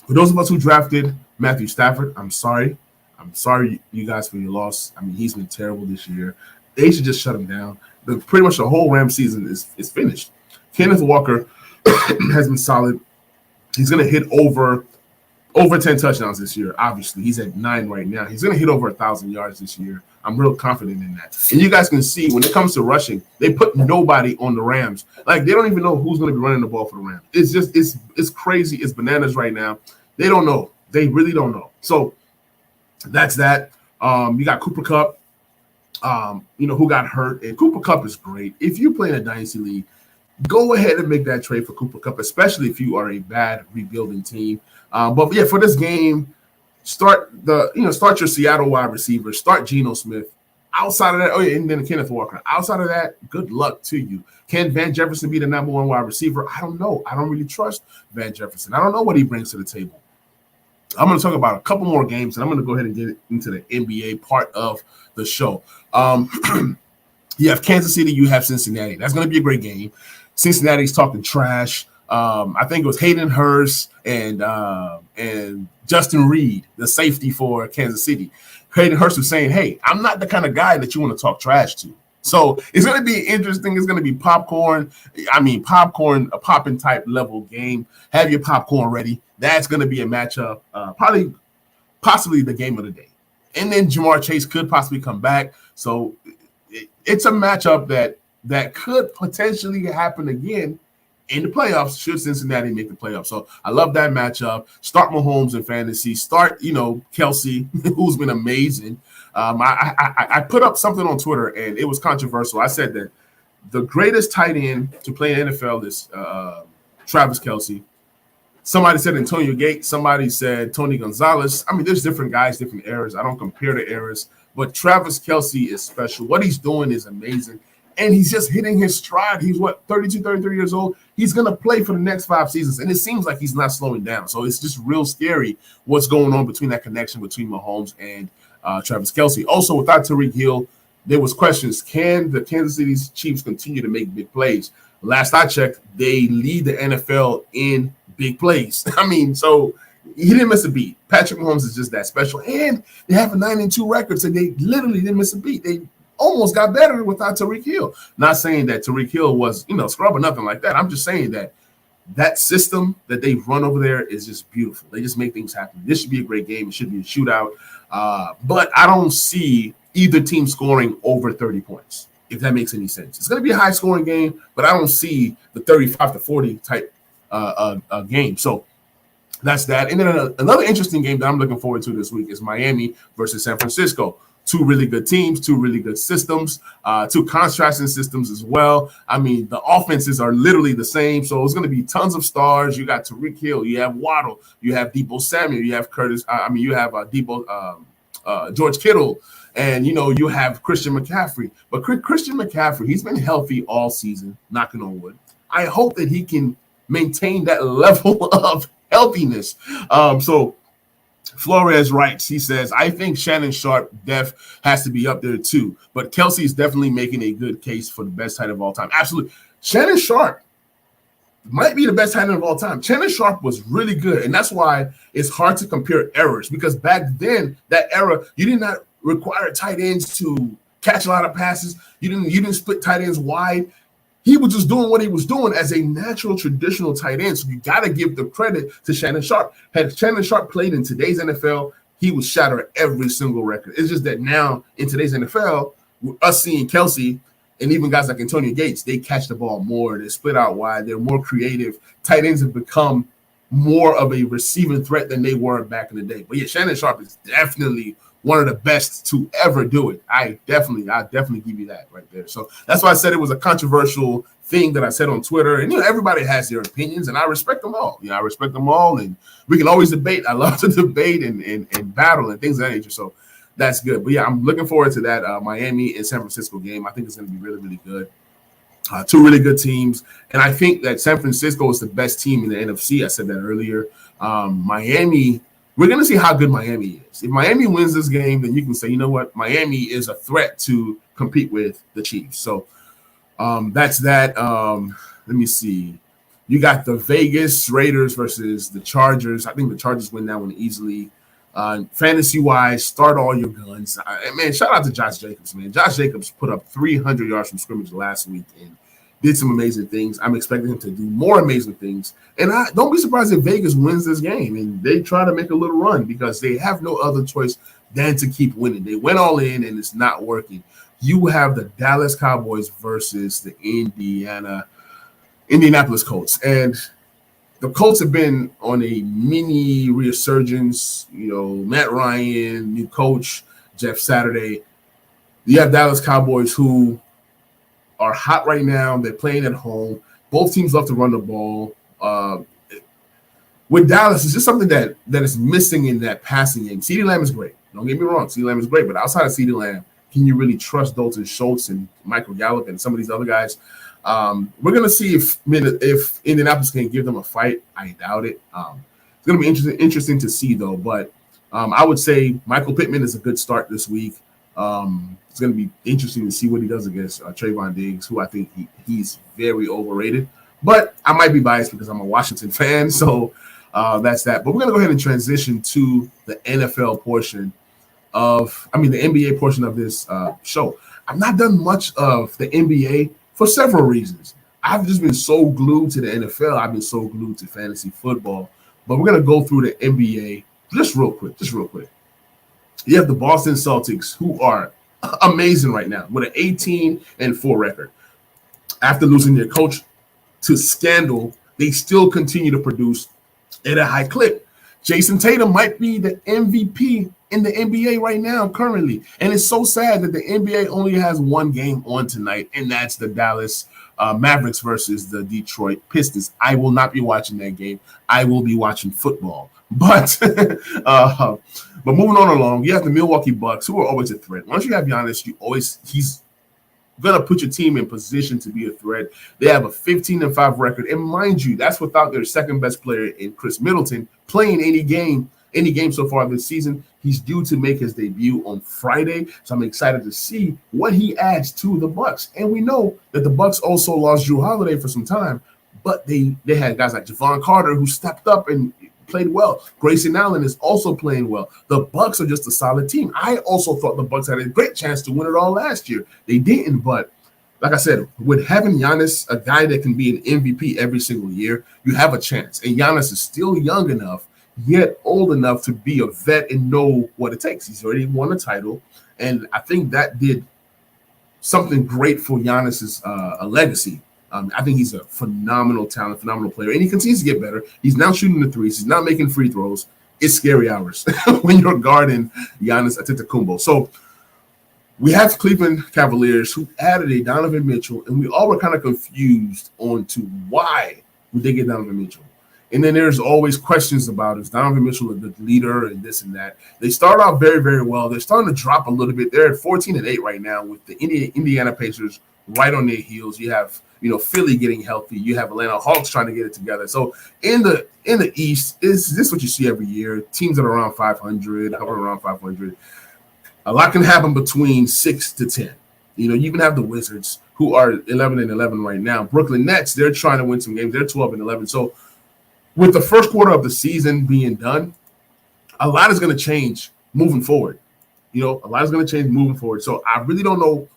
for those of us who drafted Matthew Stafford, I'm sorry. I'm sorry, you guys, for your loss. I mean, he's been terrible this year. They should just shut him down. Pretty much the whole Rams season is finished. Kenneth Walker has been solid. He's going to hit over 10 touchdowns this year. Obviously, he's at 9 right now. He's going to hit over 1,000 yards this year. I'm real confident in that. And you guys can see when it comes to rushing, they put nobody on the Rams. Like, they don't even know who's going to be running the ball for the Rams. It's just it's crazy. It's bananas right now. They don't know. They really don't know. So that's that. You got Cooper Kupp, who got hurt. And Cooper Kupp is great. If you play in a dynasty league, go ahead and make that trade for Cooper Kupp, especially if you are a bad rebuilding team. But yeah, for this game, start your Seattle wide receiver, start Geno Smith. Outside of that, and then Kenneth Walker. Outside of that, good luck to you. Can Van Jefferson be the number 1 wide receiver? I don't know. I don't really trust Van Jefferson. I don't know what he brings to the table. I'm going to talk about a couple more games, and I'm going to go ahead and get into the NBA part of the show. You have Kansas City, you have Cincinnati. That's going to be a great game. Cincinnati's talking trash. I think it was Hayden Hurst and Justin Reed, the safety for Kansas City. Hayden Hurst was saying, hey, I'm not the kind of guy that you want to talk trash to. So it's going to be interesting. It's going to be popcorn. A popping type level game. Have your popcorn ready. That's going to be a matchup, possibly the game of the day. And then Ja'Marr Chase could possibly come back. So it's a matchup that could potentially happen again in the playoffs should Cincinnati make the playoffs. So I love that matchup. Start Mahomes in fantasy. Start, Kelce, who's been amazing. I put up something on Twitter, and it was controversial. I said that the greatest tight end to play in the NFL is Travis Kelce. Somebody said Antonio Gates. Somebody said Tony Gonzalez. I mean, there's different guys, different eras. I don't compare the eras, but Travis Kelce is special. What he's doing is amazing. And he's just hitting his stride. He's 32, 33 years old. He's going to play for the next 5 seasons. And it seems like he's not slowing down. So it's just real scary what's going on between that connection between Mahomes and Travis Kelce. Also, without Tyreek Hill, there was questions. Can the Kansas City Chiefs continue to make big plays? Last I checked, they lead the NFL in big plays. I mean, so he didn't miss a beat. Patrick Mahomes is just that special. And they have a 9-2 record, so they literally didn't miss a beat. They almost got better without Tyreek Hill. Not saying that Tyreek Hill was, scrub or nothing like that. I'm just saying that system that they run over there is just beautiful. They just make things happen. This should be a great game. It should be a shootout. But I don't see either team scoring over 30 points, if that makes any sense. It's going to be a high-scoring game, but I don't see the 35-40 type game. So that's that. And then another interesting game that I'm looking forward to this week is Miami versus San Francisco. 2 really good teams, 2 really good systems, 2 contrasting systems as well. I mean, the offenses are literally the same, so it's going to be tons of stars. You got Tyreek Hill, you have Waddle, you have Deebo Samuel, you have George Kittle, and you have Christian McCaffrey. But Christian McCaffrey, he's been healthy all season, knocking on wood. I hope that he can maintain that level of healthiness. So Flores writes, he says, I think Shannon Sharp has to be up there too, but Kelce is definitely making a good case for the best tight end of all time. Absolutely. Shannon Sharp might be the best tight end of all time. Shannon Sharp was really good, and that's why it's hard to compare errors, because back then, that era, you did not require tight ends to catch a lot of passes. You didn't split tight ends wide. He was just doing what he was doing as a natural, traditional tight end. So you got to give the credit to Shannon Sharp. Had Shannon Sharp played in today's NFL, he would shatter every single record. It's just that now in today's NFL, us seeing Kelce and even guys like Antonio Gates, they catch the ball more. They split out wide. They're more creative. Tight ends have become more of a receiving threat than they were back in the day. But yeah, Shannon Sharp is definitely one of the best to ever do it. I definitely give you that right there. So that's why I said it was a controversial thing that I said on Twitter. And everybody has their opinions, and I respect them all. I respect them all, and we can always debate. I love to debate and battle and things of that nature. So that's good. But yeah, I'm looking forward to that Miami and San Francisco game. I think it's going to be really, really good. 2 really good teams, and I think that San Francisco is the best team in the NFC. I said that earlier. Miami. We're going to see how good Miami is. If Miami wins this game, then you can say, you know what, Miami is a threat to compete with the Chiefs. So that's that. Let me see. You got the Vegas Raiders versus the Chargers. I think the Chargers win that one easily. Fantasy-wise, start all your guns. Man, shout out to Josh Jacobs, man. Josh Jacobs put up 300 yards from scrimmage last week and did some amazing things. I'm expecting him to do more amazing things. And I don't be surprised if Vegas wins this game and they try to make a little run, because they have no other choice than to keep winning. They went all in and it's not working. You have the Dallas Cowboys versus the Indianapolis Colts. And the Colts have been on a mini resurgence. Matt Ryan, new coach, Jeff Saturday. You have Dallas Cowboys who are hot right now. They're playing at home. Both teams love to run the ball. With Dallas, it's just something that is missing in that passing game. CeeDee Lamb is great. Don't get me wrong. CeeDee Lamb is great. But outside of CeeDee Lamb, can you really trust Dalton Schultz and Michael Gallup and some of these other guys? We're going to see if Indianapolis can give them a fight. I doubt it. It's going to be interesting to see, though. But I would say Michael Pittman is a good start this week. It's going to be interesting to see what he does against Trayvon Diggs, who I think he's very overrated. But I might be biased because I'm a Washington fan, so that's that. But we're going to go ahead and transition to the NFL portion the NBA portion of this show. I've not done much of the NBA for several reasons. I've just been so glued to the NFL. I've been so glued to fantasy football. But we're going to go through the NBA just real quick. You have the Boston Celtics, who are amazing right now with an 18-4 record. After losing their coach to scandal, they still continue to produce at a high clip. Jason Tatum might be the MVP in the NBA right now currently. And it's so sad that the NBA only has one game on tonight, and that's the Dallas Mavericks versus the Detroit Pistons. I will not be watching that game. I will be watching football. But moving on along, you have the Milwaukee Bucks, who are always a threat. Once you have Giannis, he's going to put your team in position to be a threat. They have a 15-5 record. And mind you, that's without their second best player in Chris Middleton playing any game so far this season. He's due to make his debut on Friday. So I'm excited to see what he adds to the Bucks. And we know that the Bucks also lost Jrue Holiday for some time, but they had guys like Javon Carter who stepped up and played well. Grayson Allen is also playing well. The Bucks are just a solid team. I also thought the Bucks had a great chance to win it all last year. They didn't, but like I said, with having Giannis, a guy that can be an MVP every single year, you have a chance. And Giannis is still young enough, yet old enough to be a vet and know what it takes. He's already won a title, and I think that did something great for Giannis's legacy. I think he's a phenomenal talent, phenomenal player, and he continues to get better. He's now shooting the threes. He's not making free throws. It's scary hours when you're guarding Giannis Antetokounmpo. So we have Cleveland Cavaliers who added a Donovan Mitchell, and we all were kind of confused on to why would they get Donovan Mitchell. And then there's always questions about, is Donovan Mitchell a good leader and this and that. They start out very, very well. They're starting to drop a little bit. They're at 14-8 right now with the Indiana Pacers right on their heels. You have Philly getting healthy. You have Atlanta Hawks trying to get it together. So in the East, is this what you see every year? Teams that are around 500, hovering around 500. A lot can happen between 6 to 10. You even have the Wizards, who are 11-11 right now. Brooklyn Nets, they're trying to win some games. They're 12-11. So with the first quarter of the season being done, a lot is going to change moving forward. A lot is going to change moving forward. So I really don't know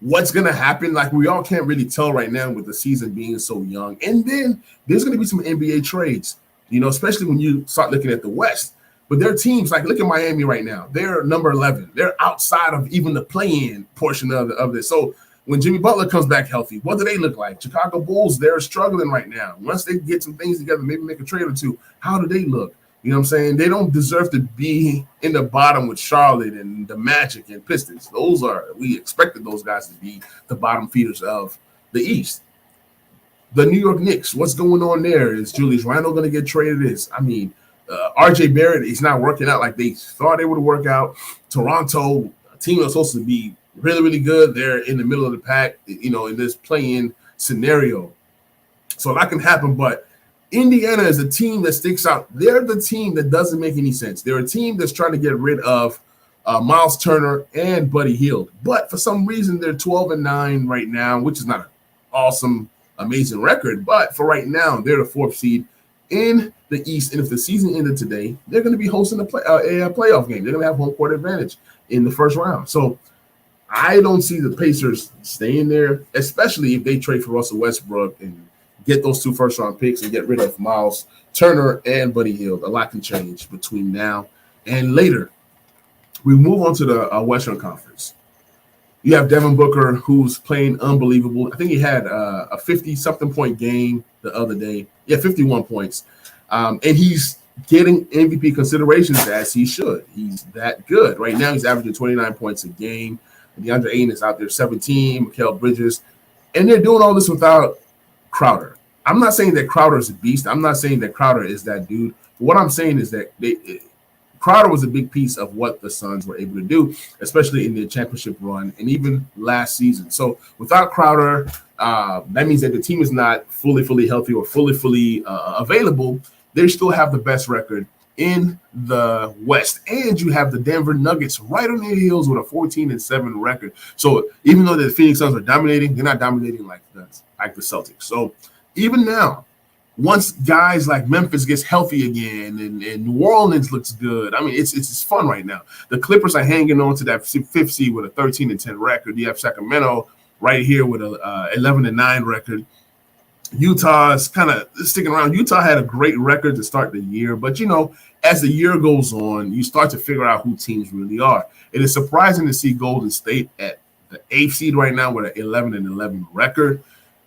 what's going to happen. Like, we all can't really tell right now with the season being so young. And then there's going to be some NBA trades, especially when you start looking at the West. But their teams, like, look at Miami right now. They're number 11. They're outside of even the play-in portion of this. So when Jimmy Butler comes back healthy, what do they look like? Chicago Bulls, they're struggling right now. Once they get some things together, maybe make a trade or two, how do they look? You know what I'm saying? They don't deserve to be in the bottom with Charlotte and the Magic and Pistons. We expected those guys to be the bottom feeders of the East. The New York Knicks, what's going on there? Is Julius Randle going to get traded? RJ Barrett is not working out like they thought it would work out. Toronto, a team that's supposed to be really, really good. They're in the middle of the pack, in this play-in scenario. So that can happen, but Indiana is a team that sticks out. They're the team that doesn't make any sense. They're a team that's trying to get rid of Miles Turner and Buddy Hield. But for some reason, they're 12-9 right now, which is not an awesome, amazing record. But for right now, they're the fourth seed in the East. And if the season ended today, they're going to be hosting a playoff game. They're going to have home court advantage in the first round. So I don't see the Pacers staying there, especially if they trade for Russell Westbrook and get those 2 first-round picks and get rid of Miles Turner and Buddy Hield. A lot can change between now and later. We move on to the Western Conference. You have Devin Booker, who's playing unbelievable. I think he had a 50-something point game the other day. Yeah, 51 points. And he's getting MVP considerations as he should. He's that good. Right now, he's averaging 29 points a game. DeAndre Ayton is out there 17, Mikal Bridges. And they're doing all this without Crowder. I'm not saying that Crowder is a beast. I'm not saying that Crowder is that dude. What I'm saying is that Crowder was a big piece of what the Suns were able to do, especially in their championship run and even last season. So without Crowder, that means that the team is not fully healthy or fully available. They still have the best record in the West. And you have the Denver Nuggets right on their heels with a 14-7 record. So even though the Phoenix Suns are dominating, they're not dominating like the Celtics. So even now, once guys like Memphis gets healthy again and New Orleans looks good, I mean, it's fun right now. The Clippers are hanging on to that fifth seed with a 13-10 record. You have Sacramento right here with a 11-9 record. Utah's kind of sticking around. Utah had a great record to start the year, but, as the year goes on, you start to figure out who teams really are. It is surprising to see Golden State at the 8th seed right now with an 11-11 record.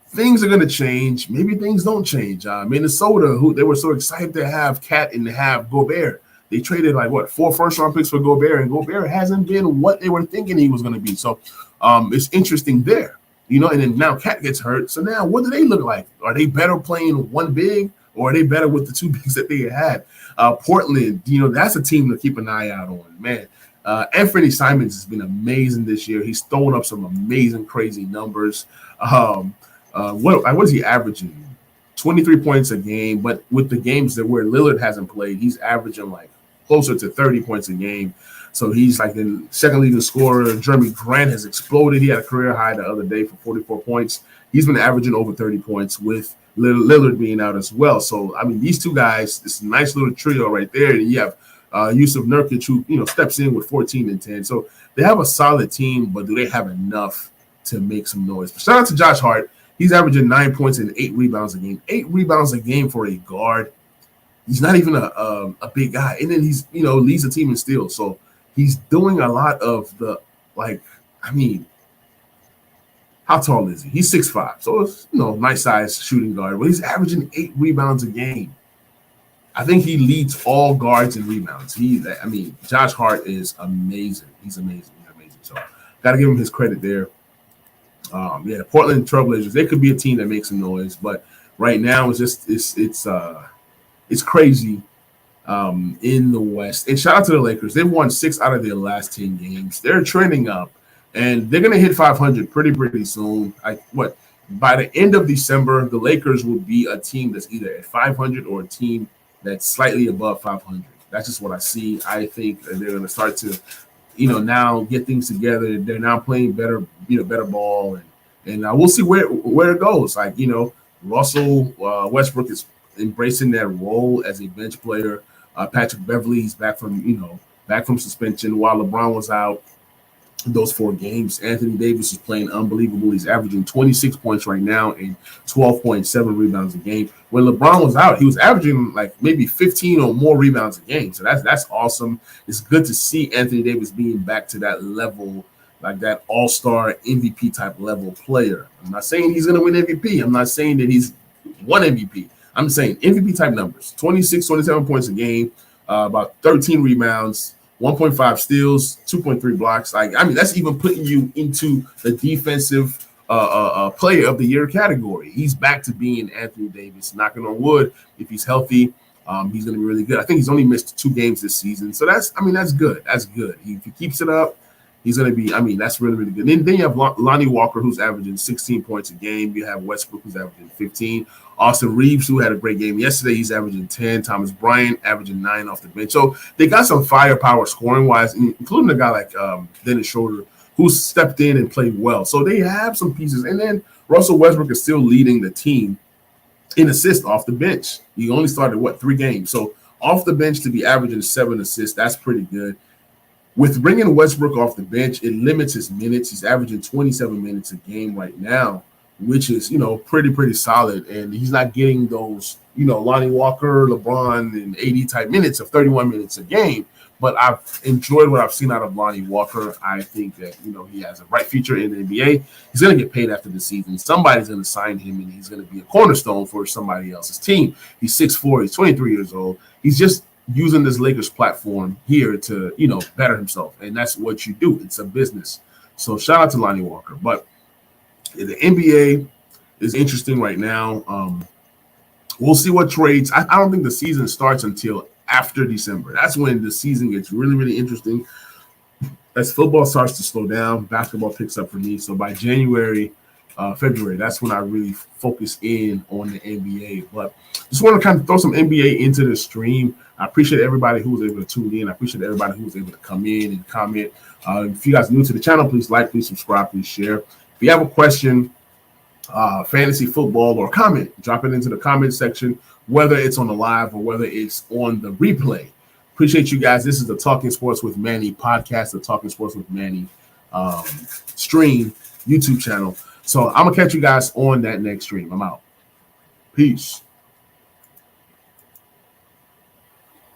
Things are going to change. Maybe things don't change. Minnesota, who they were so excited to have Cat and to have Gobert. They traded 4 first-round picks for Gobert, and Gobert hasn't been what they were thinking he was going to be. So it's interesting there, and then now Cat gets hurt. So now what do they look like? Are they better playing one big, or are they better with the 2 bigs that they had? Portland, that's a team to keep an eye out on, man. Anthony Simons has been amazing this year. He's thrown up some amazing, crazy numbers. What is he averaging? 23 points a game, but with the games where Lillard hasn't played, he's averaging closer to 30 points a game. So he's the second leading scorer. Jeremy Grant has exploded. He had a career high the other day for 44 points. He's been averaging over 30 points with Lillard being out as well. So, I mean, these two guys, this nice little trio right there. And you have Yusuf Nurkic, who, steps in with 14-10. So they have a solid team, but do they have enough to make some noise? But shout out to Josh Hart. He's averaging 9 points and 8 rebounds a game. 8 rebounds a game for a guard. He's not even a big guy. And then he's, leads the team in steals. So he's doing a lot of the, how tall is he? He's 6'5". So it's, nice size shooting guard. But he's averaging 8 rebounds a game. I think he leads all guards in rebounds. Josh Hart is amazing. He's amazing. So got to give him his credit there. The Portland Trailblazers, they could be a team that makes some noise, but right now it's crazy in the West. And shout out to the Lakers. They've won 6 out of their last 10 games. They're trending up, and they're going to hit 500 pretty soon. By the end of December, the Lakers will be a team that's either at 500 or a team that's slightly above 500. That's just what I see. I think they're going to start to now get things together. They're now playing better ball, and we'll see where it goes. Russell Westbrook is embracing that role as a bench player. Patrick Beverley's back from suspension while LeBron was out those 4 games. Anthony Davis is playing unbelievable. He's averaging 26 points right now and 12.7 rebounds a game. When LeBron was out, he was averaging maybe 15 or more rebounds a game. So that's awesome. It's good to see Anthony Davis being back to that level, that all-star MVP type level player. I'm not saying he's going to win MVP. I'm not saying that he's won MVP. I'm saying MVP type numbers, 26, 27 points a game, about 13 rebounds, 1.5 steals, 2.3 blocks. That's even putting you into the defensive player of the year category. He's back to being Anthony Davis. Knocking on wood, if he's healthy, he's going to be really good. I think he's only missed 2 games this season, so that's good. That's good. If he keeps it up, he's going to be. That's really good. And then you have Lonnie Walker, who's averaging 16 points a game. You have Westbrook, who's averaging 15. Austin Reeves, who had a great game yesterday, he's averaging 10. Thomas Bryant averaging 9 off the bench. So they got some firepower scoring-wise, including a guy like Dennis Schroeder, who stepped in and played well. So they have some pieces. And then Russell Westbrook is still leading the team in assists off the bench. He only started, 3 games. So off the bench to be averaging 7 assists, that's pretty good. With bringing Westbrook off the bench, it limits his minutes. He's averaging 27 minutes a game right now, which is, pretty solid. And he's not getting those, Lonnie Walker, LeBron, and AD type minutes of 31 minutes a game. But I've enjoyed what I've seen out of Lonnie Walker. I think that, he has a bright future in the NBA. He's going to get paid after the season. Somebody's going to sign him, and he's going to be a cornerstone for somebody else's team. He's 6'4". He's 23 years old. He's just using this Lakers platform here to, better himself. And that's what you do. It's a business. So shout out to Lonnie Walker. But the NBA is interesting right now. We'll see what trades. I don't think the season starts until after December. That's when the season gets really, really interesting. As football starts to slow down, basketball picks up for me. So by January, February. That's when I really focus in on the NBA. But just want to kind of throw some NBA into the stream. I appreciate everybody who was able to tune in. I appreciate everybody who was able to come in and comment. If you guys are new to the channel, please like, please subscribe, please share. If you have a question, fantasy football, or comment, drop it into the comment section, whether it's on the live or whether it's on the replay. Appreciate you guys. This is the Talking Sports with Manny podcast, the Talking Sports with Manny stream YouTube channel. So I'm going to catch you guys on that next stream. I'm out. Peace.